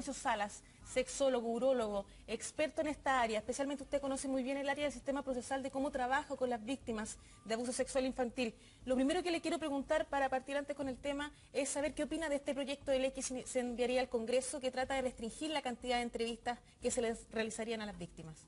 Mauricio Salas, sexólogo, urólogo, experto en esta área, especialmente usted conoce muy bien el área del sistema procesal de cómo trabaja con las víctimas de abuso sexual infantil. Lo primero que le quiero preguntar para partir antes con el tema es saber qué opina de este proyecto de ley que se enviaría al Congreso que trata de restringir la cantidad de entrevistas que se les realizarían a las víctimas.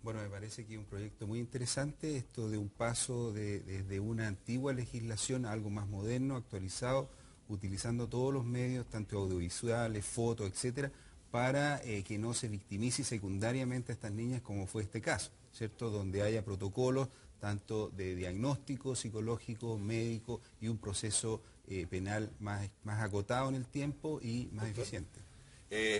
Bueno, me parece que es un proyecto muy interesante, esto de un paso desde una antigua legislación a algo más moderno, actualizado, utilizando todos los medios, tanto audiovisuales, fotos, etcétera, para que no se victimice secundariamente a estas niñas como fue este caso, ¿cierto? Donde haya protocolos tanto de diagnóstico psicológico, médico y un proceso penal más acotado en el tiempo y más eficiente.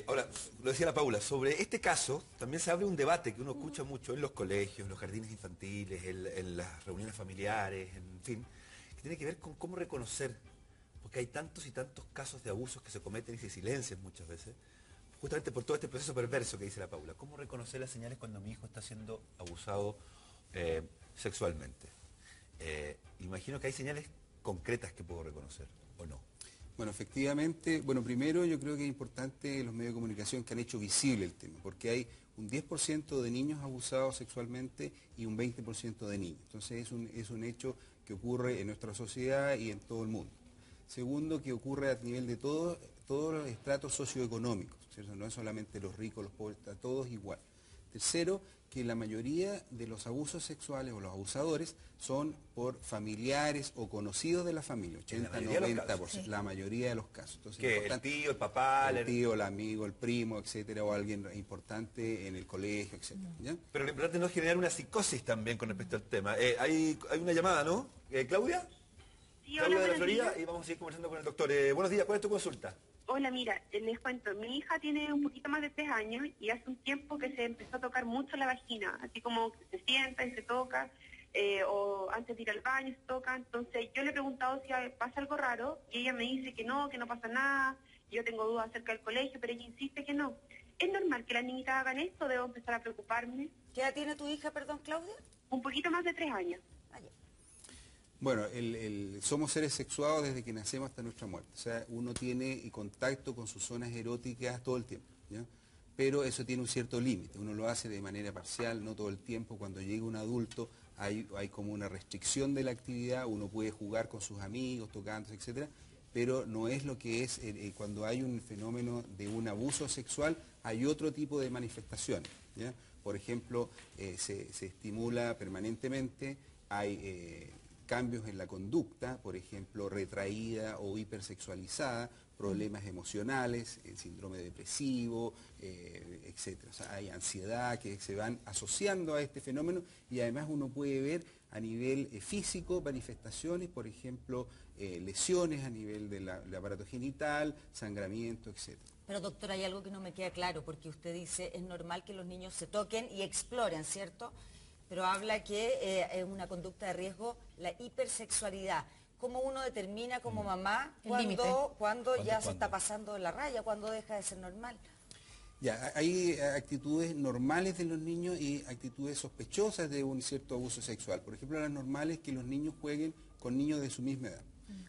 Ahora, lo decía la Paula, sobre este caso también se abre un debate que uno escucha mucho en los colegios, en los jardines infantiles, en las reuniones familiares, en fin, que tiene que ver con cómo reconocer, porque hay tantos y tantos casos de abusos que se cometen y se silencian muchas veces, justamente por todo este proceso perverso que dice la Paula. ¿Cómo reconocer las señales cuando mi hijo está siendo abusado sexualmente? Imagino que hay señales concretas que puedo reconocer, ¿o no? Bueno, efectivamente, primero yo creo que es importante los medios de comunicación que han hecho visible el tema, porque hay un 10% de niños abusados sexualmente y un 20% de niños. Entonces es un hecho que ocurre en nuestra sociedad y en todo el mundo. Segundo, que ocurre a nivel de todos los estratos socioeconómicos, ¿cierto? No es solamente los ricos, los pobres, está todos igual. Tercero, que la mayoría de los abusos sexuales o los abusadores son por familiares o conocidos de la familia, 80-90%, la mayoría de los casos. Entonces, ¿qué? ¿El tío, el papá? El tío, el amigo, el primo, etcétera, o alguien importante en el colegio, etcétera. ¿Ya? Pero lo importante no es generar una psicosis también con respecto al tema. Hay una llamada, ¿no? ¿Claudia? Sí, Claudia hola, de la buenos Florida, días. y vamos a seguir conversando con el doctor. Buenos días, ¿cuál es tu consulta? Hola, mira, les cuento, mi hija tiene un poquito más de 3 años y hace un tiempo que se empezó a tocar mucho la vagina, así como que se sienta y se toca, o antes de ir al baño se toca. Entonces yo le he preguntado si pasa algo raro y ella me dice que no pasa nada. Yo tengo dudas acerca del colegio, pero ella insiste que no. ¿Es normal que las niñitas hagan esto? ¿Debo empezar a preocuparme? ¿Qué edad tiene tu hija, perdón, Claudia? Un poquito más de 3 años. Bueno, somos seres sexuados desde que nacemos hasta nuestra muerte. O sea, uno tiene contacto con sus zonas eróticas todo el tiempo, ¿ya? Pero eso tiene un cierto límite. Uno lo hace de manera parcial, no todo el tiempo. Cuando llega un adulto hay como una restricción de la actividad. Uno puede jugar con sus amigos, tocándose, etcétera, pero no es lo que es cuando hay un fenómeno de un abuso sexual. Hay otro tipo de manifestaciones, ¿ya? Por ejemplo, se estimula permanentemente, hay cambios en la conducta, por ejemplo, retraída o hipersexualizada, problemas emocionales, el síndrome depresivo, etc. O sea, hay ansiedad que se van asociando a este fenómeno y además uno puede ver a nivel físico manifestaciones, por ejemplo, lesiones a nivel del aparato genital, sangramiento, etc. Pero doctor, hay algo que no me queda claro, porque usted dice es normal que los niños se toquen y exploren, ¿cierto? Pero habla que es una conducta de riesgo la hipersexualidad. ¿Cómo uno determina como mamá cuando ya se está pasando de la raya, cuando deja de ser normal? Ya, hay actitudes normales de los niños y actitudes sospechosas de un cierto abuso sexual. Por ejemplo, las normales es que los niños jueguen con niños de su misma edad.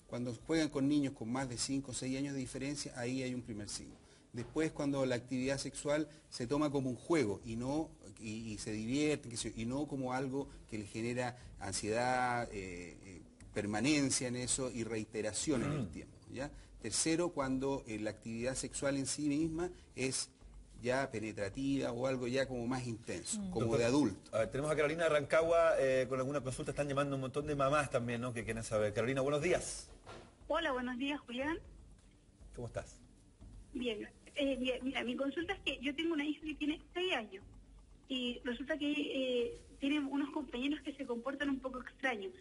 Cuando juegan con niños con más de 5 o 6 años de diferencia, ahí hay un primer signo. Después, cuando la actividad sexual se toma como un juego y se divierte, y no como algo que le genera ansiedad, permanencia en eso y reiteración en el tiempo, ¿ya? Tercero, cuando la actividad sexual en sí misma es ya penetrativa o algo ya como más intenso, como Doctor, de adulto. A ver, tenemos a Carolina de Rancagua con alguna consulta, están llamando un montón de mamás también, ¿no? Que quieren saber. Carolina, buenos días. Hola, buenos días, Julián. ¿Cómo estás? Bien, mira, mi consulta es que yo tengo una hija que tiene 6 años y resulta que tiene unos compañeros que se comportan un poco extraños.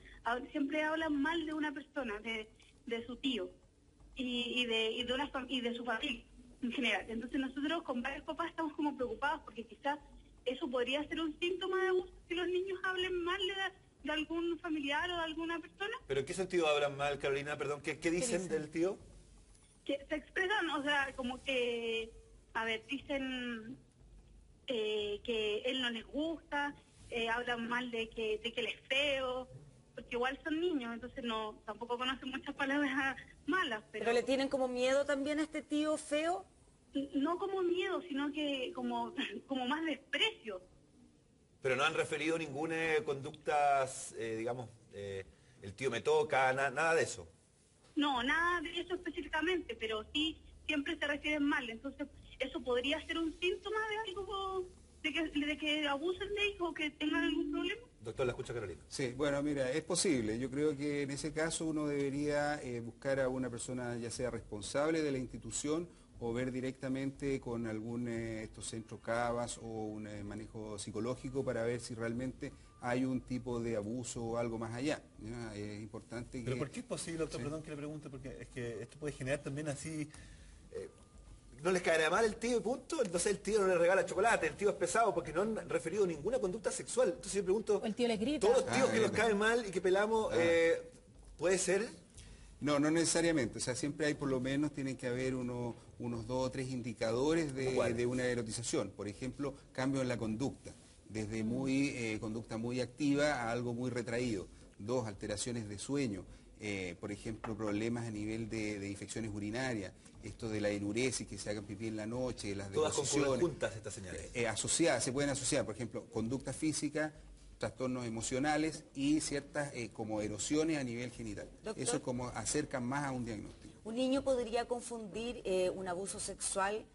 Siempre hablan mal de una persona, de su tío y de su familia en general. Entonces nosotros con varios papás estamos como preocupados porque quizás eso podría ser un síntoma de abuso si los niños hablen mal de algún familiar o de alguna persona. ¿Pero en qué sentido hablan mal, Carolina? Perdón, ¿qué dicen del tío? Que se expresan, o sea, como que, a ver, dicen que él no les gusta, hablan mal de que él es feo, porque igual son niños, entonces tampoco conocen muchas palabras malas. ¿Pero le tienen como miedo también a este tío feo? no como miedo, sino que como, como más desprecio. Pero no han referido ninguna conducta, digamos, el tío me toca, nada de eso. No, nada de eso específicamente, pero sí siempre se refieren mal. Entonces, ¿eso podría ser un síntoma de algo, de que abusen de ellos o que tengan algún problema? Doctor, la escucha Carolina. Sí, bueno, mira, es posible. Yo creo que en ese caso uno debería buscar a una persona ya sea responsable de la institución o ver directamente con algún estos centros CABAS o un manejo psicológico para ver si realmente hay un tipo de abuso o algo más allá. ¿Ya? Es importante que... ¿Pero por qué es posible, doctor? Sí. Perdón que le pregunte, porque es que esto puede generar también así... ¿No les caerá mal el tío y punto? Entonces el tío no le regala chocolate, el tío es pesado porque no han referido ninguna conducta sexual. Entonces yo pregunto, O el tío le grita. todos los tíos que nos bien. caen mal y que pelamos, ¿puede ser? No, no necesariamente. O sea, siempre hay por lo menos, tienen que haber unos 2 o 3 indicadores de una erotización. Por ejemplo, cambio en la conducta, desde conducta muy activa a algo muy retraído. 2, alteraciones de sueño. Por ejemplo, problemas a nivel de infecciones urinarias, esto de la enuresis, que se hagan pipí en la noche, las Todas deposiciones. concurren juntas estas señales. Asociadas, se pueden asociar, por ejemplo, conducta física, trastornos emocionales y ciertas como erosiones a nivel genital. Doctor. Eso es como acerca más a un diagnóstico. ¿Un niño podría confundir un abuso sexual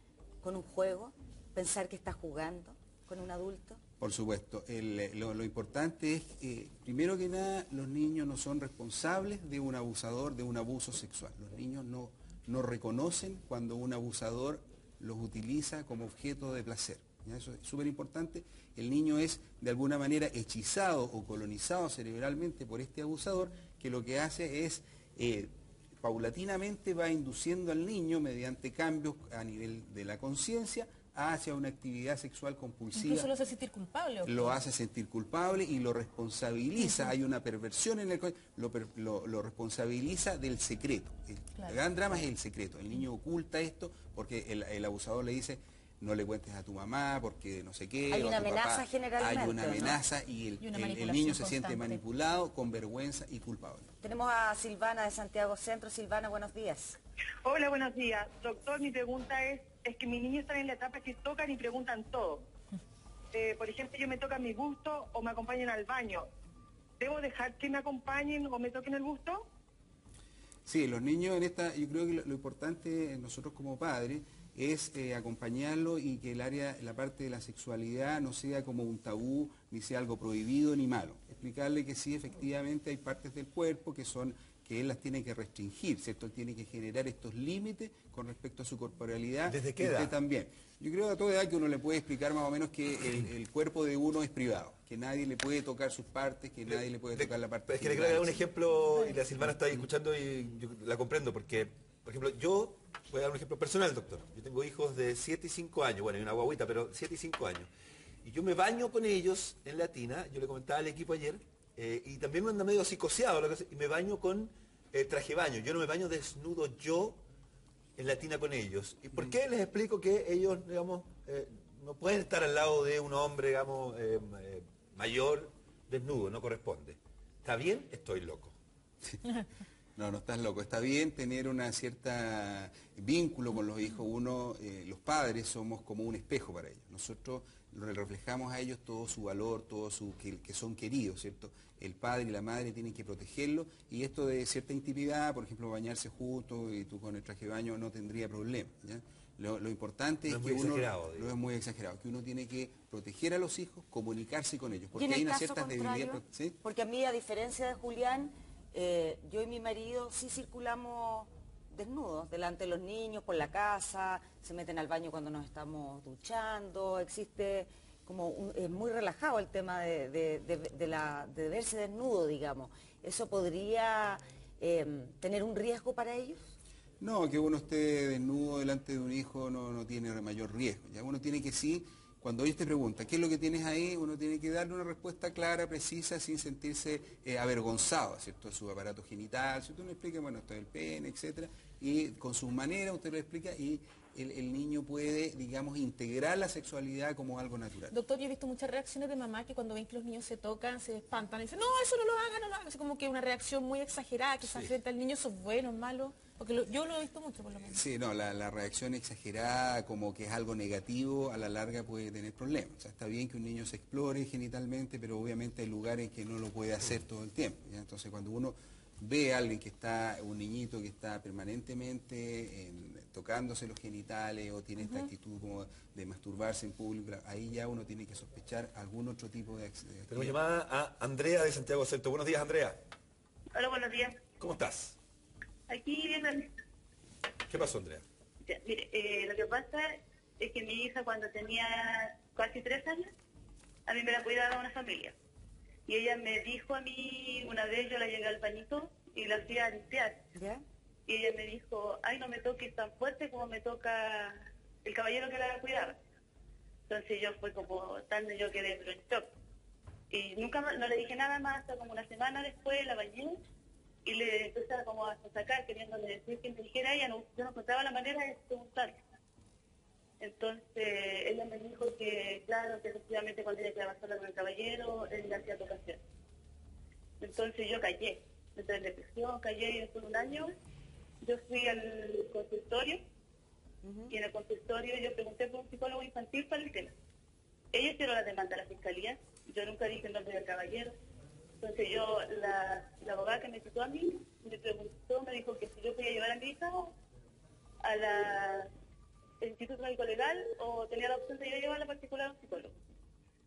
con un juego? ¿Pensar que está jugando con un adulto? Por supuesto, lo importante es que, primero que nada, los niños no son responsables de un abusador, de un abuso sexual. Los niños no reconocen cuando un abusador los utiliza como objeto de placer. ¿Ya? Eso es súper importante. El niño es de alguna manera hechizado o colonizado cerebralmente por este abusador, que lo que hace es paulatinamente va induciendo al niño mediante cambios a nivel de la conciencia hacia una actividad sexual compulsiva. Incluso lo hace sentir culpable. ¿o qué? Lo hace sentir culpable y lo responsabiliza. Hay una perversión en lo responsabiliza del secreto. Claro. El gran drama es el secreto. El niño oculta esto porque el abusador le dice: no le cuentes a tu mamá porque no sé qué. Hay o a una tu amenaza papá. generalmente, Hay una ¿no? amenaza y Y una el manipulación niño se siente constante. manipulado, con vergüenza y culpable. Tenemos a Silvana de Santiago Centro. Silvana, buenos días. Hola, buenos días. Doctor, mi pregunta es que mis niños están en la etapa que tocan y preguntan todo. Por ejemplo, ellos me tocan mi busto o me acompañan al baño. ¿Debo dejar que me acompañen o me toquen el busto? Sí, los niños yo creo que lo importante nosotros como padres es acompañarlo y que la parte de la sexualidad no sea como un tabú, ni sea algo prohibido ni malo. Explicarle que sí, efectivamente hay partes del cuerpo que él las tiene que restringir, ¿cierto? Él tiene que generar estos límites con respecto a su corporalidad. ¿Desde qué y edad? usted también. Yo creo a toda edad que uno le puede explicar más o menos que el cuerpo de uno es privado, que nadie le puede tocar sus partes, que nadie le puede tocar la parte Es que le genital, quiero dar un etcétera. ejemplo, y la Silvana está ahí escuchando y yo la comprendo, porque, por ejemplo, yo voy a dar un ejemplo personal, doctor. Yo tengo hijos de 7 y 5 años, bueno, hay una guaguita, pero 7 y 5 años. Y yo me baño con ellos en la tina, yo le comentaba al equipo ayer, y también me anda medio psicoseado, y me baño con traje baño. Yo no me baño desnudo yo en la tina con ellos. ¿Y por qué les explico que ellos, digamos, no pueden estar al lado de un hombre, digamos, mayor desnudo? No corresponde. ¿Está bien? Estoy loco. No, no estás loco. Está bien tener una cierta vínculo con los hijos. Los padres somos como un espejo para ellos. Nosotros le reflejamos a ellos todo su valor, que son queridos, ¿cierto? El padre y la madre tienen que protegerlo y esto de cierta intimidad, por ejemplo, bañarse juntos y tú con el traje de baño no tendría problema, ¿ya? Lo importante No es es que muy uno, exagerado, digo. no es muy exagerado, que uno tiene que proteger a los hijos, comunicarse con ellos, Y porque en hay el una caso cierta contrario, debilidad. ¿Sí? porque a mí, a diferencia de Julián, yo y mi marido sí circulamos desnudos delante de los niños, por la casa, se meten al baño cuando nos estamos duchando, existe como es muy relajado el tema de verse desnudo, digamos. ¿Eso podría tener un riesgo para ellos? No, que uno esté desnudo delante de un hijo no tiene mayor riesgo. Ya uno tiene que sí, cuando ellos te preguntan qué es lo que tienes ahí, uno tiene que darle una respuesta clara, precisa, sin sentirse avergonzado, ¿cierto? De su aparato genital, si usted le explica, bueno, esto es el pene, etcétera, y con sus maneras usted lo explica y el niño puede, digamos, integrar la sexualidad como algo natural. Doctor, yo he visto muchas reacciones de mamá que cuando ven que los niños se tocan, se espantan y dicen, no, eso no lo hagan, no lo hagan. Es como que una reacción muy exagerada, que se frente al niño, eso es bueno, es malo. Porque yo lo he visto mucho, por lo menos. Sí, no, la reacción exagerada, como que es algo negativo, a la larga puede tener problemas. O sea, está bien que un niño se explore genitalmente, pero obviamente hay lugares en que no lo puede hacer todo el tiempo, ¿ya? Entonces, cuando uno ve a alguien un niñito que está permanentemente tocándose los genitales o tiene esta actitud como de masturbarse en público, ahí ya uno tiene que sospechar algún otro tipo de actividad. Tenemos llamada a Andrea de Santiago Centro. Buenos días, Andrea. Hola, buenos días. ¿Cómo estás? Aquí viendo... ¿Qué pasó, Andrea? Ya, mire, lo que pasa es que mi hija cuando tenía casi 3 años, a mí me la cuidaba una familia. Y ella me dijo a mí, una vez yo la llegué al bañito y la fui a limpiar. ¿Ya? Y ella me dijo, ay, no me toques tan fuerte como me toca el caballero que la cuidaba. Entonces yo fue como, yo quedé en shock. Y nunca más, no le dije nada más, hasta como una semana después la bañé y le empezaba como a sacar, queriéndole decir que me dijera ella, yo no encontraba la manera de preguntarle. Entonces ella me dijo que, claro, que efectivamente cuando ella quedaba sola con el caballero, él le hacía tocación. Entonces yo callé, entré en depresión, callé y después de un año yo fui al consultorio y en el consultorio yo pregunté por un psicólogo infantil para el tema. Ellos hicieron la demanda a la fiscalía, yo nunca dije el nombre del caballero. Entonces la abogada que me citó a mí me preguntó, me dijo que si yo podía llevar a mi hija al Instituto Médico Legal o tenía la opción de yo llevarla particular a un psicólogo.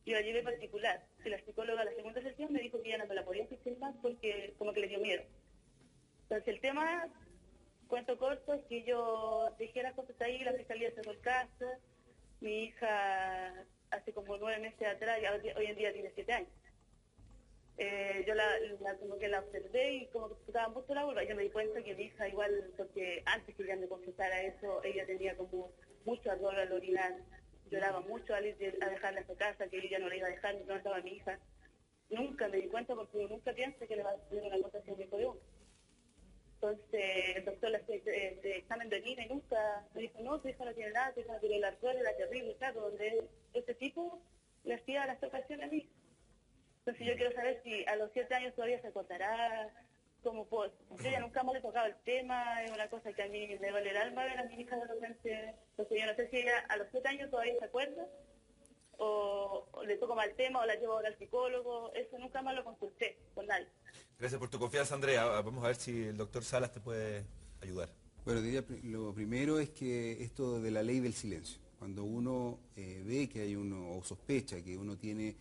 Yo la llevé particular y la psicóloga a la segunda sesión me dijo que ya no me la podía asistir más porque como que le dio miedo. Entonces el tema, cuento corto, es que yo dejé las cosas ahí, la fiscalía cerró el caso, mi hija hace como 9 meses atrás, hoy en día tiene 7 años. Yo como que la observé y como que tocaba mucho la vulva. Yo me di cuenta que mi hija igual, porque antes que ella me confesara eso, ella tenía como mucho ardor al orinar, lloraba mucho al ir a dejarla a su casa, que ella no la iba a dejar, no estaba mi hija. Nunca me di cuenta porque uno nunca piensa que le va a hacer una cosa así a mi hijo de uno. Entonces el doctor le hacía examen de orina y nunca me dijo, no, tu hija no tiene nada, tu hija no tiene el ardor, era terrible, claro, donde ese tipo le hacía las tocaciones a mí. Entonces yo quiero saber si a los 7 años todavía se acordará, como pues, yo ya nunca más le tocaba el tema, es una cosa que a mí me duele el alma ver a mi hija de repente. Entonces yo no sé si ella a los 7 años todavía se acuerda, o le toco mal tema, o la llevo ahora al psicólogo, eso nunca más lo consulté con nadie. Gracias por tu confianza, Andrea. Vamos a ver si el doctor Salas te puede ayudar. Bueno, diría, lo primero es que esto de la ley del silencio, cuando uno ve que hay o sospecha que uno tiene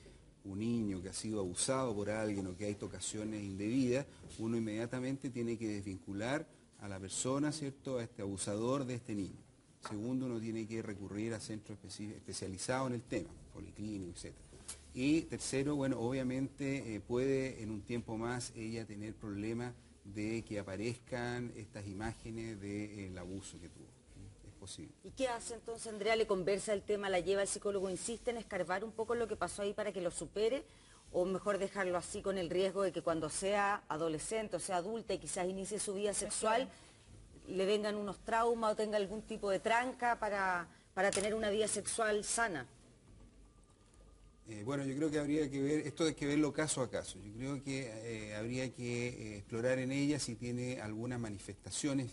un niño que ha sido abusado por alguien o que hay tocaciones indebidas, uno inmediatamente tiene que desvincular a la persona, ¿cierto?, a este abusador de este niño. Segundo, uno tiene que recurrir a centros especializados en el tema, policlínicos, etc. Y tercero, bueno, obviamente puede en un tiempo más ella tener problemas de que aparezcan estas imágenes del abuso que tuvo. Es posible. ¿Y qué hace entonces Andrea? ¿Le conversa el tema, la lleva al psicólogo, insiste en escarbar un poco lo que pasó ahí para que lo supere? ¿O mejor dejarlo así con el riesgo de que cuando sea adolescente o sea adulta y quizás inicie su vida sexual, le vengan unos traumas o tenga algún tipo de tranca para tener una vida sexual sana? Bueno, yo creo que habría que ver, esto hay que verlo caso a caso. Yo creo que habría que explorar en ella si tiene algunas manifestaciones,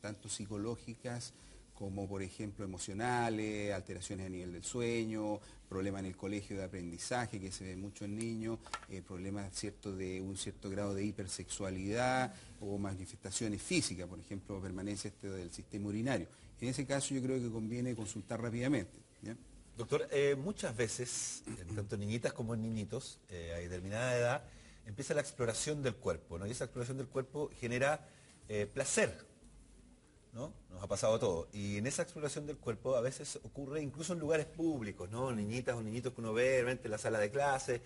tanto psicológicas como, por ejemplo, emocionales, alteraciones a nivel del sueño, problemas en el colegio de aprendizaje, que se ve mucho en niños, problemas de un cierto grado de hipersexualidad o manifestaciones físicas, por ejemplo, permanencia del sistema urinario. En ese caso yo creo que conviene consultar rápidamente, ¿ya? Doctor, muchas veces, tanto en niñitas como en niñitos, a determinada edad, empieza la exploración del cuerpo, ¿no? Y esa exploración del cuerpo genera placer, ¿no? Nos ha pasado todo. Y en esa exploración del cuerpo a veces ocurre incluso en lugares públicos, ¿no? Niñitas o niñitos que uno ve realmente en la sala de clase,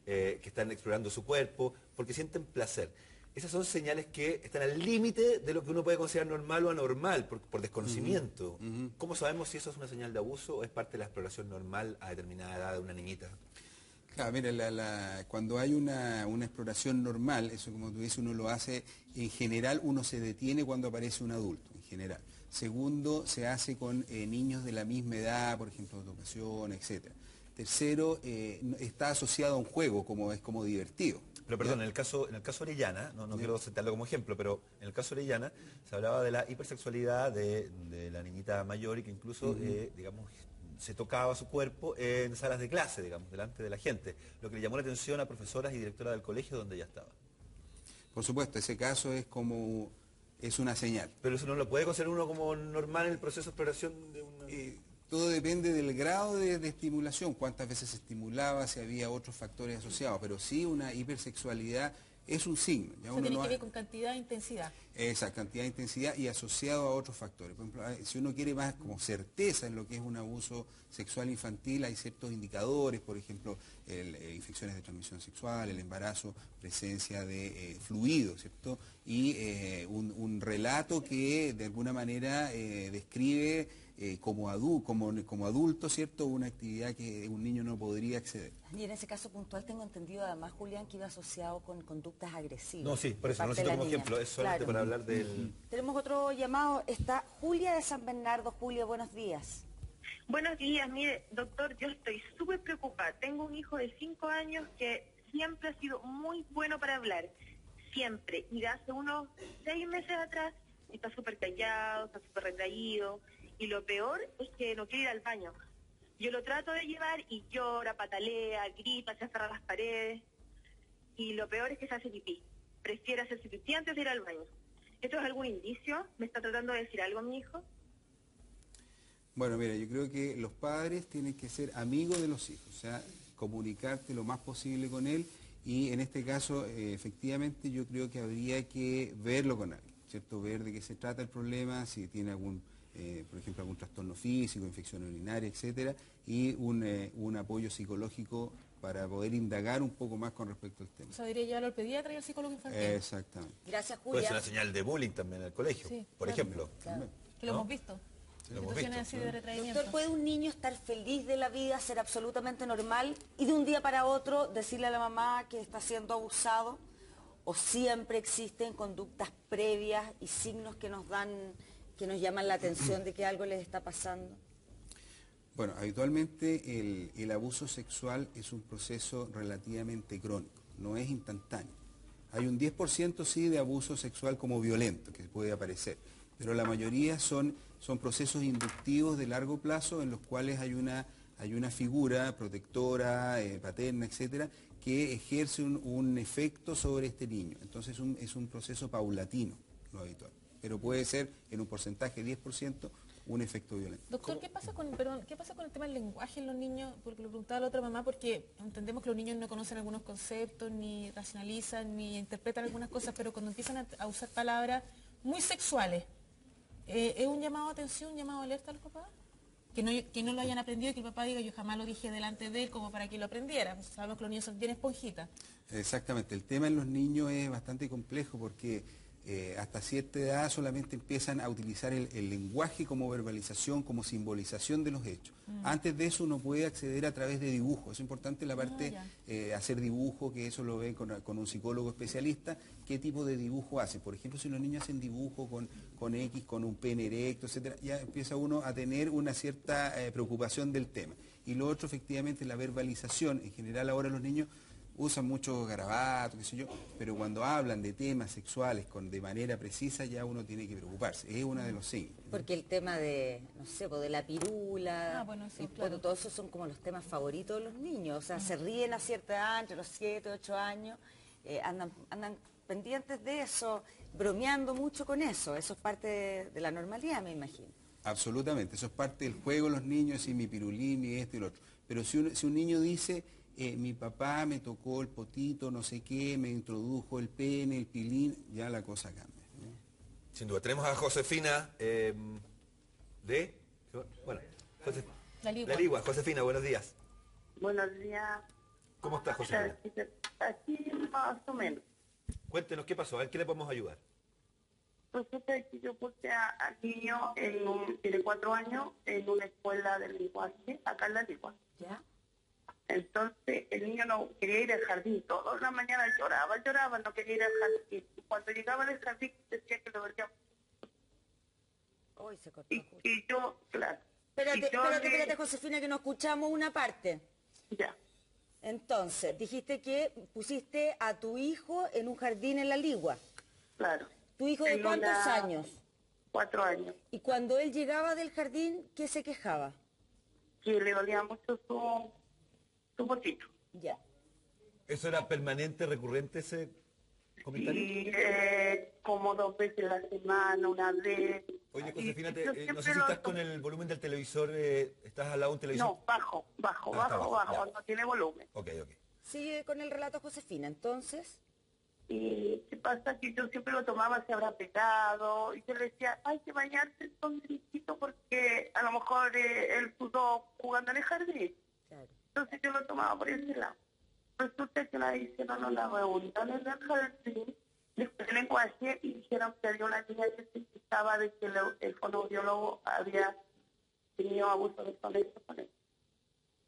que están explorando su cuerpo, porque sienten placer. Esas son señales que están al límite de lo que uno puede considerar normal o anormal, por desconocimiento. ¿Cómo sabemos si eso es una señal de abuso o es parte de la exploración normal a determinada edad de una niñita? Claro, mira, cuando hay una exploración normal, eso como tú dices, uno lo hace, en general uno se detiene cuando aparece un adulto. En general. Segundo, se hace con niños de la misma edad, por ejemplo, de educación, etc. Tercero, está asociado a un juego, como divertido. Pero perdón, en el caso Orellana, no quiero citarlo como ejemplo, pero en el caso Orellana se hablaba de la hipersexualidad de la niñita mayor y que incluso, digamos, se tocaba su cuerpo en salas de clase, digamos, delante de la gente, lo que le llamó la atención a profesoras y directoras del colegio donde ella estaba. Por supuesto, ese caso es una señal. Pero eso no lo puede considerar uno como normal en el proceso de exploración de una... Todo depende del grado de estimulación, cuántas veces se estimulaba, si había otros factores asociados, pero sí una hipersexualidad es un signo. Ya Eso tiene que ver con cantidad e intensidad. Esa cantidad de intensidad y asociado a otros factores. Por ejemplo, si uno quiere más como certeza en lo que es un abuso sexual infantil, hay ciertos indicadores, por ejemplo, infecciones de transmisión sexual, el embarazo, presencia de fluidos, ¿cierto? Y un relato que de alguna manera describe como adulto, ¿cierto? Una actividad que un niño no podría acceder. Y en ese caso puntual tengo entendido además, Julián, que iba asociado con conductas agresivas. No, sí, por eso no lo cito como ejemplo, es solamente para hablar del... Tenemos otro llamado, está Julia de San Bernardo. Julia, buenos días. Buenos días, mire, doctor, yo estoy súper preocupada. Tengo un hijo de 5 años que siempre ha sido muy bueno para hablar, siempre. Y de hace unos 6 meses atrás está súper callado, está súper retraído. Y lo peor es que no quiere ir al baño. Yo lo trato de llevar y llora, patalea, grita, se aferra a las paredes. Y lo peor es que se hace pipí. Prefiere hacerse pipí antes de ir al baño. ¿Esto es algún indicio? ¿Me está tratando de decir algo mi hijo? Bueno, mira, yo creo que los padres tienen que ser amigos de los hijos, o sea, comunicarte lo más posible con él y en este caso, efectivamente, yo creo que habría que verlo con alguien, ¿cierto? Ver de qué se trata el problema, si tiene algún, por ejemplo, algún trastorno físico, infección urinaria, etcétera, y un apoyo psicológico para poder indagar un poco más con respecto al tema. O sea, diría llevarlo al pediatra y al psicólogo infantil. Exactamente. Gracias, Puede ser Julia. una señal de bullying también en el colegio, Sí, por claro. ejemplo. Que lo ¿No? hemos visto. Sí, lo hemos Situaciones visto. así de retraimiento. Doctor, ¿puede un niño estar feliz de la vida, ser absolutamente normal y de un día para otro decirle a la mamá que está siendo abusado? ¿O siempre existen conductas previas y signos que nos llaman la atención de que algo les está pasando? Bueno, habitualmente el abuso sexual es un proceso relativamente crónico, no es instantáneo. Hay un 10% sí de abuso sexual como violento que puede aparecer, pero la mayoría son procesos inductivos de largo plazo en los cuales hay una figura protectora, paterna, etcétera, que ejerce un efecto sobre este niño. Entonces es un proceso paulatino, lo habitual, pero puede ser en un porcentaje 10% un efecto violento. Doctor, ¿qué pasa con el tema del lenguaje en los niños? Porque lo preguntaba la otra mamá, porque entendemos que los niños no conocen algunos conceptos, ni racionalizan, ni interpretan algunas cosas, pero cuando empiezan a usar palabras muy sexuales, ¿es un llamado de atención, un llamado de alerta a los papás? Que no lo hayan aprendido y que el papá diga, yo jamás lo dije delante de él como para que lo aprendiera. Sabemos que los niños son bien esponjitas. Exactamente, el tema en los niños es bastante complejo porque hasta cierta edad solamente empiezan a utilizar el lenguaje como verbalización, como simbolización de los hechos. Antes de eso uno puede acceder a través de dibujo. Es importante la parte hacer dibujo, que eso lo ve con un psicólogo especialista, qué tipo de dibujo hace. Por ejemplo, si los niños hacen dibujo con X, con un pene erecto, etcétera, ya empieza uno a tener una cierta preocupación del tema. Y lo otro, efectivamente, la verbalización. En general ahora los niños usan mucho garabato, qué sé yo, pero cuando hablan de temas sexuales de manera precisa ya uno tiene que preocuparse, es uno de los signos. Porque el tema de, no sé, de la pirula, sí, el claro. poto, todo eso son como los temas favoritos de los niños. O sea, se ríen a cierta edad, entre los 7, 8 años, andan pendientes de eso, bromeando mucho con eso. Eso es parte de la normalidad, me imagino. Absolutamente, eso es parte del juego de los niños, y mi pirulín, y esto y lo otro. Pero si un niño dice, mi papá me tocó el potito, no sé qué, me introdujo el pene, el pilín, ya la cosa cambia, ¿no? Sin duda. Tenemos a Josefina La Ligua. Josefina, buenos días. Buenos días. ¿Cómo estás, Josefina? Aquí más o menos. Cuéntenos qué pasó, a ver qué le podemos ayudar. Resulta que yo puse al niño, tiene 4 años, en una escuela de lenguaje, acá en La Ligua. ¿Ya? Entonces el niño no quería ir al jardín, toda la mañana lloraba, no quería ir al jardín. Y cuando llegaba al jardín decía que lo veía. Hoy se cortó. Y yo, claro. Espérate, Josefina, que no escuchamos una parte. Ya, Entonces, dijiste que pusiste a tu hijo en un jardín en La Ligua. claro. ¿Tu hijo de En cuántos una- años? 4 años. Y cuando él llegaba del jardín, ¿qué se quejaba? Que le dolía mucho su potito. Ya. ¿Eso era permanente, recurrente ese comentario? Y como 2 veces a la semana, una vez. Oye, Y Josefina, yo no siempre sé si lo- estás con el volumen del televisor, ¿estás al lado de un televisor? No, bajo, está bajo, ya. no tiene volumen. Ok. Sigue con el relato, Josefina. Entonces, Y qué pasa que yo siempre lo tomaba, se habrá pegado, y yo le decía, hay que bañarse con gritito porque a lo mejor él pudo jugando en el jardín. claro. Entonces yo lo tomaba por ese lado. Resulta que una vez hicieron una reunión en el jardín, después del lenguaje, y dijeron que había una niña que se quejaba de que el fonoaudiólogo había tenido abuso de sexo con él.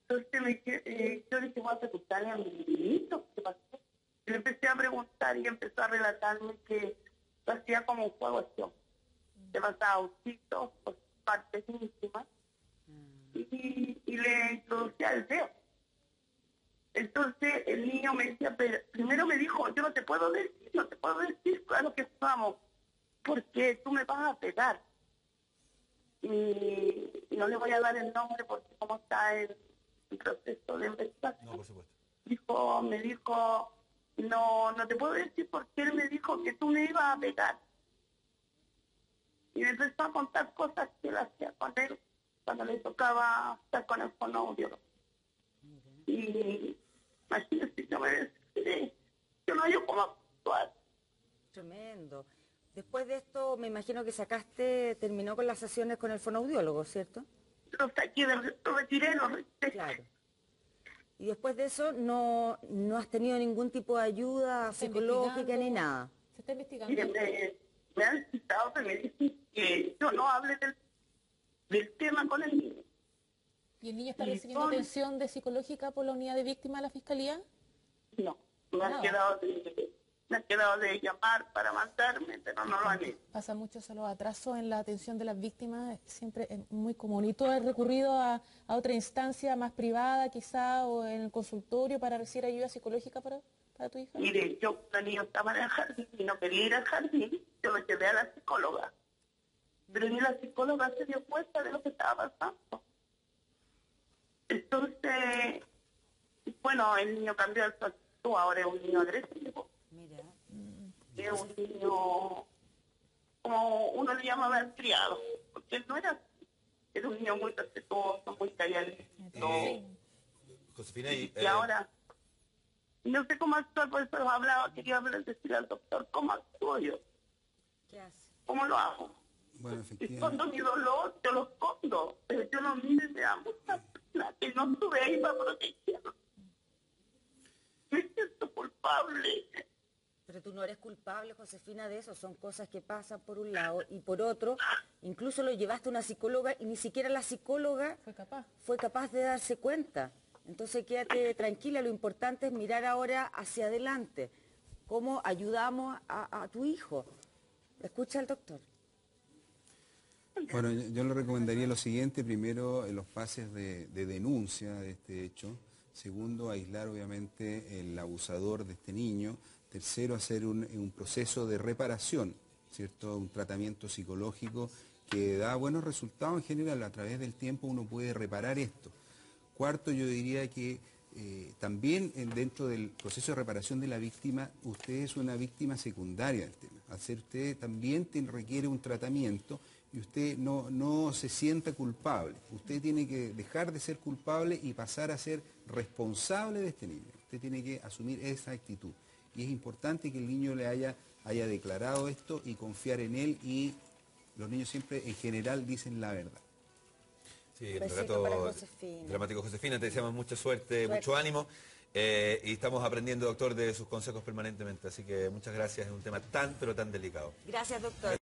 Entonces yo dije, voy a preguntarle a mi niñito qué pasó. Y le empecé a preguntar y empezó a relatarme que lo hacía como un juego acción. Se pasaba ausitos por partes íntimas y le introducía el dedo. Entonces el niño me decía, pero primero me dijo, yo no te puedo decir claro que jugamos, porque tú me vas a pegar. Y no le voy a dar el nombre porque como está en proceso de investigación. No, por supuesto. Me dijo, no te puedo decir porque él me dijo que tú me ibas a pegar. Y me empezó a contar cosas que él hacía con él cuando le tocaba estar con el fonoaudiólogo. Y imagínate, yo me desesperé. Yo no había cómo actuar. Tremendo. Después de esto, me imagino que terminó con las sesiones con el fonoaudiólogo, ¿cierto? Lo saqué, lo retiré. Claro. Y después de eso, no has tenido ningún tipo de ayuda ¿Se está psicológica ni investigando? nada. ¿Se está investigando? Mire, me han citado que me dicen que yo no hable del tema con el niño. ¿Y el niño está Y recibiendo son- atención psicológica por la unidad de víctimas de la Fiscalía? No, me han quedado de llamar para mandarme, pero no lo han hecho. Pasa mucho eso, los atrasos en la atención de las víctimas, siempre es muy común. ¿Y tú has recurrido a otra instancia más privada quizá o en el consultorio para recibir ayuda psicológica para tu hija? Mire, yo cuando el niño estaba en el jardín y no quería ir al jardín, yo lo llevé a la psicóloga. Pero ni la psicóloga se dio cuenta de lo que estaba pasando. Entonces, bueno, el niño cambió de su actitud, ahora es un niño agresivo. Mira. Es un niño, como uno le llamaba el criado, porque él no era así. Era un niño muy respetuoso, muy calladito. Josefina, Y ahora, no sé cómo actuar, por eso quería decirle al doctor, ¿cómo actúo yo? ¿Qué hace? ¿Cómo lo hago? Bueno, Escondo efectivamente. mi dolor, yo lo escondo, pero yo no mire, me da mucha pena que no estuve ahí para protegerlo. Me siento culpable. Pero tú no eres culpable, Josefina, de eso. Son cosas que pasan por un lado y por otro. Incluso lo llevaste a una psicóloga y ni siquiera la psicóloga Fue capaz. de darse cuenta. Entonces quédate tranquila, lo importante es mirar ahora hacia adelante. ¿Cómo ayudamos a tu hijo? Escucha al doctor. Bueno, yo le recomendaría lo siguiente: primero, los pases de denuncia de este hecho. Segundo, aislar obviamente el abusador de este niño. Tercero, hacer un proceso de reparación, ¿cierto? Un tratamiento psicológico que da buenos resultados en general. A través del tiempo uno puede reparar esto. Cuarto, yo diría que también dentro del proceso de reparación de la víctima, usted es una víctima secundaria del tema. Al ser usted también requiere un tratamiento y usted no se sienta culpable. Usted tiene que dejar de ser culpable y pasar a ser responsable de este niño. Usted tiene que asumir esa actitud. Y es importante que el niño le haya declarado esto y confiar en él, y los niños siempre en general dicen la verdad. Sí, el Besito relato para Josefina. dramático, Josefina, te deseamos mucha suerte, mucho ánimo, y estamos aprendiendo, doctor, de sus consejos permanentemente, así que muchas gracias, es un tema tan, pero tan delicado. Gracias, doctor.